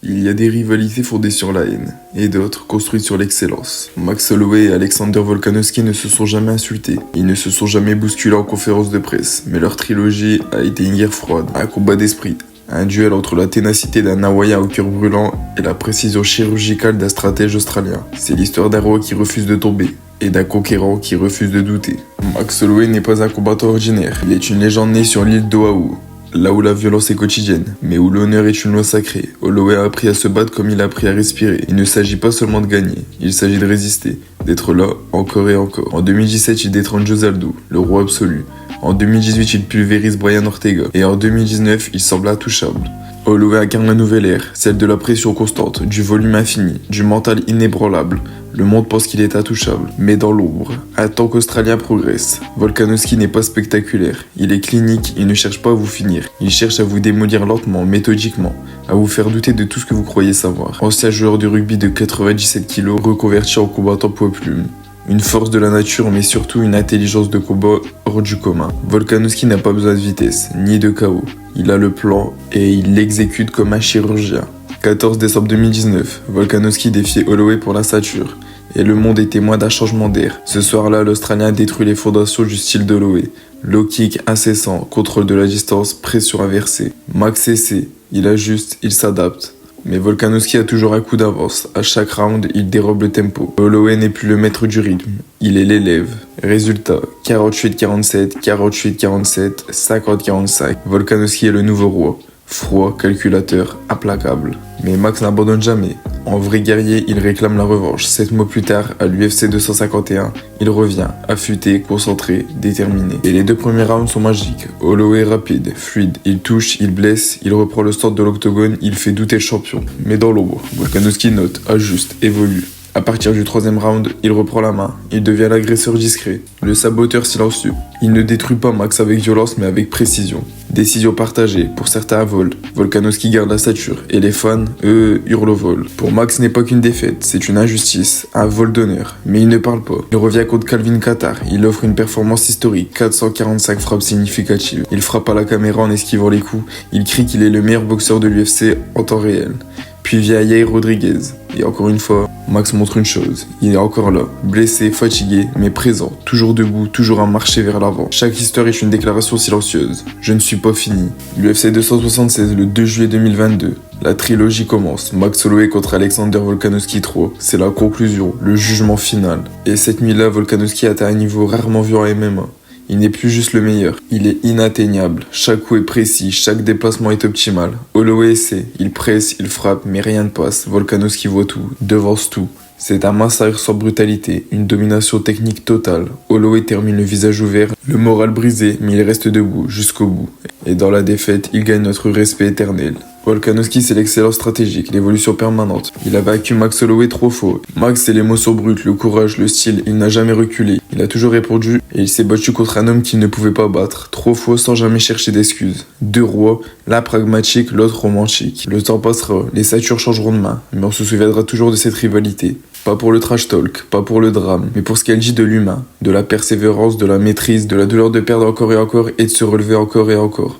Il y a des rivalités fondées sur la haine, et d'autres construites sur l'excellence. Max Holloway et Alexander Volkanovski ne se sont jamais insultés, ils ne se sont jamais bousculés en conférence de presse, mais leur trilogie a été une guerre froide, un combat d'esprit, un duel entre la ténacité d'un Hawaïen au cœur brûlant et la précision chirurgicale d'un stratège australien. C'est l'histoire d'un roi qui refuse de tomber, et d'un conquérant qui refuse de douter. Max Holloway n'est pas un combattant ordinaire, il est une légende née sur l'île d'Oahu. Là où la violence est quotidienne, mais où l'honneur est une loi sacrée, Holloway a appris à se battre comme il a appris à respirer. Il ne s'agit pas seulement de gagner, il s'agit de résister, d'être là encore et encore. En 2017, il détrône José Aldo, le roi absolu. En 2018, il pulvérise Brian Ortega. Et en 2019, il semble intouchable. Holloway incarne la nouvelle ère, celle de la pression constante, du volume infini, du mental inébranlable. Le monde pense qu'il est intouchable, mais dans l'ombre, un temps qu'Australien progresse. Volkanovski n'est pas spectaculaire, il est clinique, il ne cherche pas à vous finir. Il cherche à vous démolir lentement, méthodiquement, à vous faire douter de tout ce que vous croyez savoir. Ancien joueur de rugby de 97 kg, reconverti en combattant poids plume. Une force de la nature, mais surtout une intelligence de combat hors du commun. Volkanovski n'a pas besoin de vitesse, ni de chaos. Il a le plan et il l'exécute comme un chirurgien. 14 décembre 2019, Volkanovski défiait Holloway pour la ceinture. Et le monde est témoin d'un changement d'air. Ce soir-là, l'Australien détruit les fondations du style d'Holloway. Low kick incessant, contrôle de la distance, pression inversée. Max essaie, il ajuste, il s'adapte. Mais Volkanovski a toujours un coup d'avance. À chaque round, il dérobe le tempo. Holloway n'est plus le maître du rythme, il est l'élève. Résultat, 48-47, 48-47, 50-45. Volkanovski est le nouveau roi. Froid, calculateur, implacable. Mais Max n'abandonne jamais. En vrai guerrier, il réclame la revanche. 7 mois plus tard, à l'UFC 251, il revient, affûté, concentré, déterminé. Et les 2 premiers rounds sont magiques. Holloway est rapide, fluide, il touche, il blesse, il reprend le stand de l'octogone, il fait douter le champion. Mais dans l'ombre, Volkanovski note, ajuste, évolue. À partir du 3e round, il reprend la main, il devient l'agresseur discret, le saboteur silencieux. Il ne détruit pas Max avec violence mais avec précision. Décision partagée, pour certains un vol. Volkanovski garde la stature, et les fans, eux, hurlent au vol. Pour Max, ce n'est pas qu'une défaite, c'est une injustice, un vol d'honneur. Mais il ne parle pas. Il revient contre Calvin Kattar, il offre une performance historique, 445 frappes significatives. Il frappe à la caméra en esquivant les coups, il crie qu'il est le meilleur boxeur de l'UFC en temps réel. Puis vient Yair Rodriguez. Et encore une fois, Max montre une chose. Il est encore là, blessé, fatigué, mais présent. Toujours debout, toujours à marcher vers l'avant. Chaque histoire est une déclaration silencieuse. Je ne suis pas fini. L'UFC 276, le 2 juillet 2022. La trilogie commence. Max Holloway contre Alexander Volkanovski 3. C'est la conclusion, le jugement final. Et cette nuit-là, Volkanovski atteint un niveau rarement vu en MMA. Il n'est plus juste le meilleur, il est inatteignable. Chaque coup est précis, chaque déplacement est optimal. Holloway essaie, il presse, il frappe, mais rien ne passe. Volkanovski voit tout, devance tout. C'est un massacre sans brutalité, une domination technique totale. Holloway termine le visage ouvert, le moral brisé, mais il reste debout, jusqu'au bout. Et dans la défaite, il gagne notre respect éternel. Volkanovski, c'est l'excellence stratégique, l'évolution permanente. Il a vaincu Max Holloway 3 fois. Max, c'est l'émotion brute, le courage, le style. Il n'a jamais reculé. Il a toujours répondu et il s'est battu contre un homme qu'il ne pouvait pas battre. 3 fois sans jamais chercher d'excuses. 2 rois, l'un pragmatique, l'autre romantique. Le temps passera, les ceintures changeront de main, mais on se souviendra toujours de cette rivalité. Pas pour le trash talk, pas pour le drame, mais pour ce qu'elle dit de l'humain, de la persévérance, de la maîtrise, de la douleur de perdre encore et encore et de se relever encore et encore.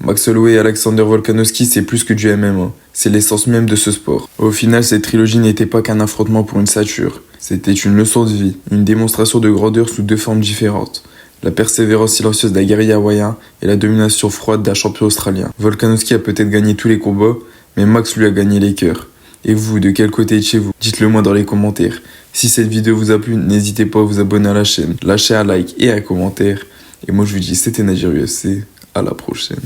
Max Holloway et Alexander Volkanovski, c'est plus que du MMA. C'est l'essence même de ce sport. Au final, cette trilogie n'était pas qu'un affrontement pour une ceinture. C'était une leçon de vie, une démonstration de grandeur sous 2 formes différentes. La persévérance silencieuse d'un guerrier hawaïen et la domination froide d'un champion australien. Volkanovski a peut-être gagné tous les combats, mais Max lui a gagné les cœurs. Et vous, de quel côté êtes-vous? Dites-le moi dans les commentaires. Si cette vidéo vous a plu, n'hésitez pas à vous abonner à la chaîne, lâcher un like et un commentaire. Et moi je vous dis, c'était Nadir UFC, à la prochaine.